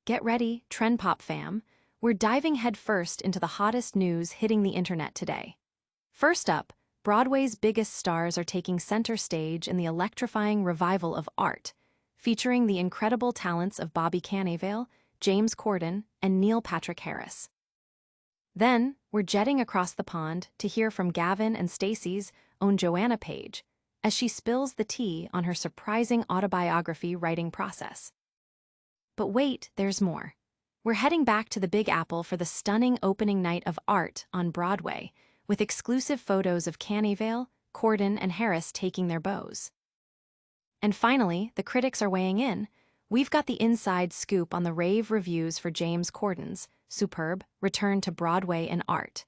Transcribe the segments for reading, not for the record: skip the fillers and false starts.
Get ready, TrendPop fam. We're diving headfirst into the hottest news hitting the internet today. First up, Broadway's biggest stars are taking center stage in the electrifying revival of Art, featuring the incredible talents of Cannavale, James Corden, and Neil Patrick Harris. Then, we're jetting across the pond to hear from Gavin and Stacey's own Joanna Page, as she spills the tea on her surprising autobiography writing process. But wait, there's more. We're heading back to the Big Apple for the stunning opening night of Art on Broadway, with exclusive photos of Cannavale, Corden, and Harris taking their bows. And finally, the critics are weighing in. We've got the inside scoop on the rave reviews for James Corden's superb return to Broadway and Art.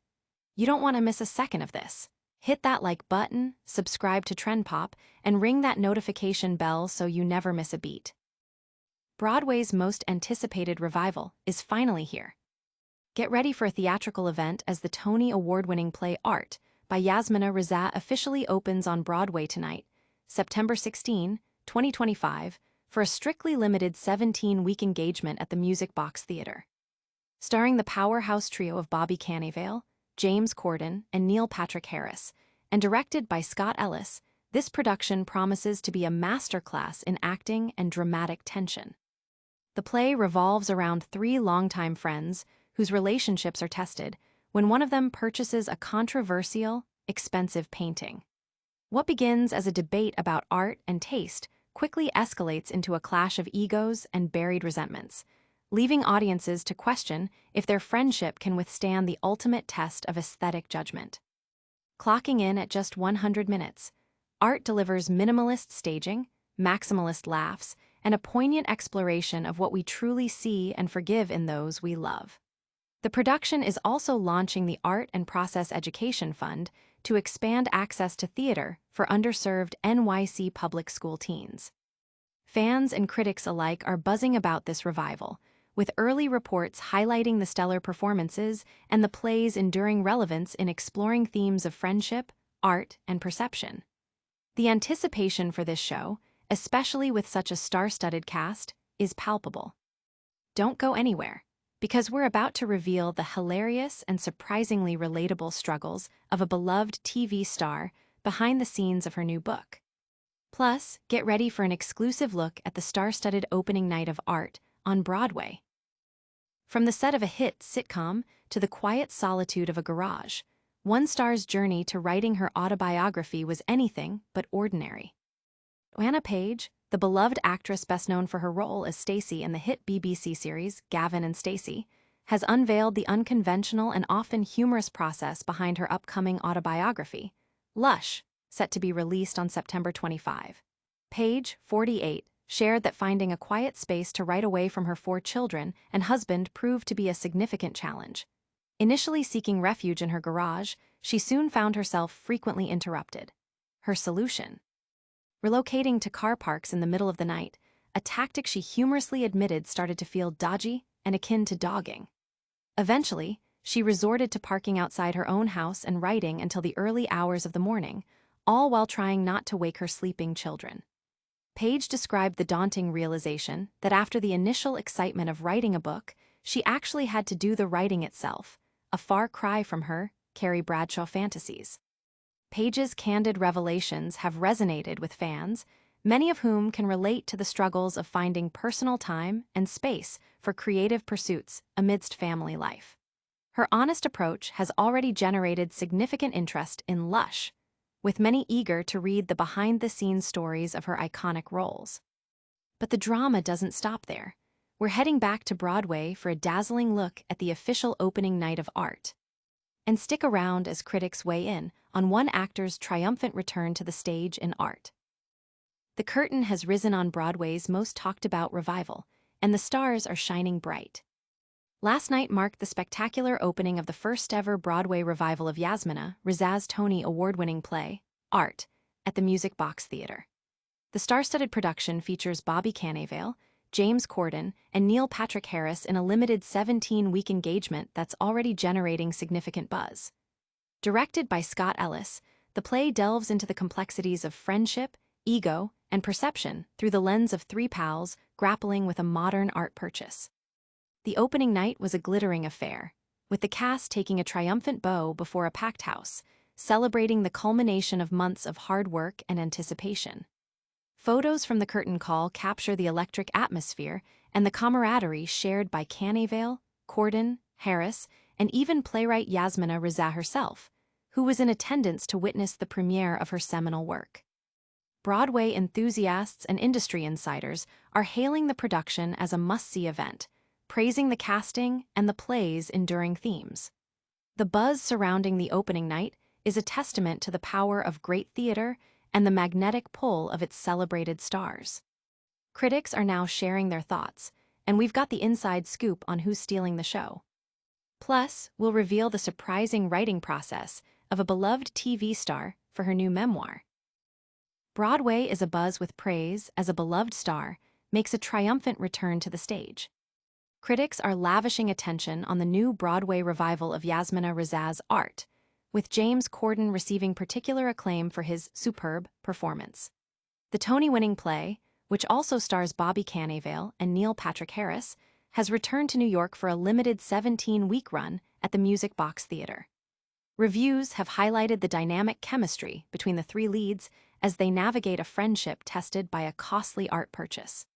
You don't want to miss a second of this. Hit that like button, subscribe to TrendPop, and ring that notification bell so you never miss a beat. Broadway's most anticipated revival is finally here. Get ready for a theatrical event as the Tony Award-winning play Art by Reza officially opens on Broadway tonight, September 16, 2025, for a strictly limited 17-week engagement at the Music Box Theater. Starring the powerhouse trio of Cannavale, James Corden, and Neil Patrick Harris, and directed by Scott Ellis, this production promises to be a masterclass in acting and dramatic tension. The play revolves around three longtime friends whose relationships are tested when one of them purchases a controversial, expensive painting. What begins as a debate about art and taste quickly escalates into a clash of egos and buried resentments, leaving audiences to question if their friendship can withstand the ultimate test of aesthetic judgment. Clocking in at just 100 minutes, Art delivers minimalist staging, maximalist laughs, and a poignant exploration of what we truly see and forgive in those we love. The production is also launching the Art and Process Education Fund to expand access to theater for underserved NYC public school teens. Fans and critics alike are buzzing about this revival, with early reports highlighting the stellar performances and the play's enduring relevance in exploring themes of friendship, art, and perception. The anticipation for this show, especially with such a star-studded cast, is palpable. Don't go anywhere, because we're about to reveal the hilarious and surprisingly relatable struggles of a beloved TV star behind the scenes of her new book. Plus, get ready for an exclusive look at the star-studded opening night of Art on Broadway. From the set of a hit sitcom to the quiet solitude of a garage, one star's journey to writing her autobiography was anything but ordinary. Joanna Page, the beloved actress best known for her role as Stacey in the hit BBC series Gavin and Stacey, has unveiled the unconventional and often humorous process behind her upcoming autobiography, Lush, set to be released on September 25. Page, 48, shared that finding a quiet space to write away from her 4 children and husband proved to be a significant challenge. Initially seeking refuge in her garage, she soon found herself frequently interrupted. Her solution? Relocating to car parks in the middle of the night, a tactic she humorously admitted started to feel dodgy and akin to dogging. Eventually, she resorted to parking outside her own house and writing until the early hours of the morning, all while trying not to wake her sleeping children. Page described the daunting realization that after the initial excitement of writing a book, she actually had to do the writing itself, a far cry from her Carrie Bradshaw fantasies. Page's candid revelations have resonated with fans, many of whom can relate to the struggles of finding personal time and space for creative pursuits amidst family life. Her honest approach has already generated significant interest in Lush, with many eager to read the behind-the-scenes stories of her iconic roles. But the drama doesn't stop there. We're heading back to Broadway for a dazzling look at the official opening night of Art. And stick around as critics weigh in on one actor's triumphant return to the stage in Art. The curtain has risen on Broadway's most talked-about revival, and the stars are shining bright. Last night marked the spectacular opening of the first-ever Broadway revival of Yasmina, Reza's Tony Award-winning play, Art, at the Music Box Theater. The star-studded production features Cannavale, James Corden, and Neil Patrick Harris in a limited 17-week engagement that's already generating significant buzz. Directed by Scott Ellis, the play delves into the complexities of friendship, ego, and perception through the lens of 3 pals grappling with a modern art purchase. the opening night was a glittering affair, with the cast taking a triumphant bow before a packed house, celebrating the culmination of months of hard work and anticipation. Photos from the curtain call capture the electric atmosphere and the camaraderie shared by Cannavale, Corden, Harris, and even playwright Reza herself, who was in attendance to witness the premiere of her seminal work. Broadway enthusiasts and industry insiders are hailing the production as a must-see event, praising the casting and the play's enduring themes. The buzz surrounding the opening night is a testament to the power of great theater and the magnetic pull of its celebrated stars. Critics are now sharing their thoughts, and we've got the inside scoop on who's stealing the show. Plus, we'll reveal the surprising writing process of a beloved TV star for her new memoir. Broadway is abuzz with praise as a beloved star makes a triumphant return to the stage. Critics are lavishing attention on the new Broadway revival of Reza's art, with James Corden receiving particular acclaim for his superb performance. The Tony-winning play, which also stars Bobby Cannavale and Neil Patrick Harris, has returned to New York for a limited 17-week run at the Music Box Theater. Reviews have highlighted the dynamic chemistry between the three leads as they navigate a friendship tested by a costly art purchase.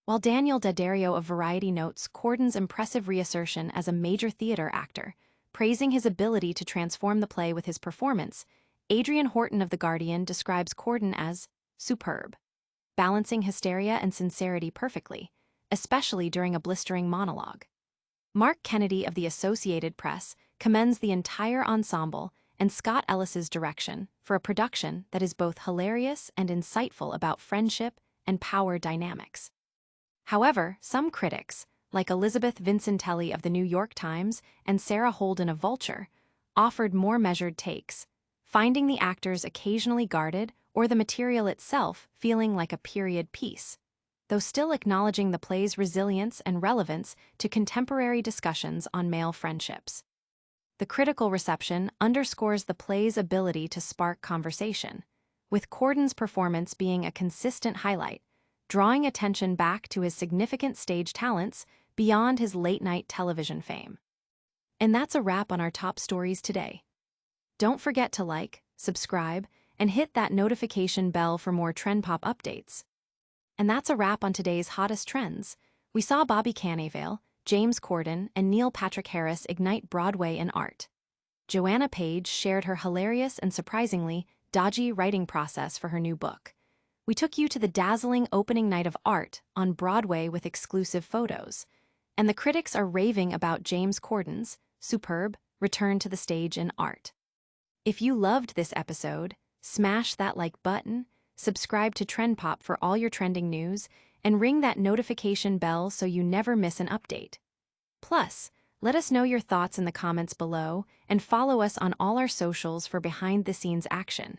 While Daniel Daddario of Variety notes Corden's impressive reassertion as a major theater actor, praising his ability to transform the play with his performance, Adrian Horton of The Guardian describes Corden as superb, balancing hysteria and sincerity perfectly, especially during a blistering monologue. Mark Kennedy of the Associated Press commends the entire ensemble and Scott Ellis's direction for a production that is both hilarious and insightful about friendship and power dynamics. However, some critics, like Elizabeth Vincentelli of The New York Times and Sarah Holden of Vulture, offered more measured takes, finding the actors occasionally guarded or the material itself feeling like a period piece, though still acknowledging the play's resilience and relevance to contemporary discussions on male friendships. The critical reception underscores the play's ability to spark conversation, with Corden's performance being a consistent highlight, drawing attention back to his significant stage talents beyond his late-night television fame. And that's a wrap on our top stories today. Don't forget to like, subscribe, and hit that notification bell for more TrendPop updates. And that's a wrap on today's hottest trends. We saw Bobby Cannavale, James Corden, and Neil Patrick Harris ignite Broadway in art. Joanna Page shared her hilarious and surprisingly dodgy writing process for her new book. We took you to the dazzling opening night of art on Broadway with exclusive photos. And the critics are raving about James Corden's superb return to the stage in art. If you loved this episode, smash that like button, subscribe to TrendPop for all your trending news, and ring that notification bell so you never miss an update. Plus, let us know your thoughts in the comments below and follow us on all our socials for behind-the-scenes action.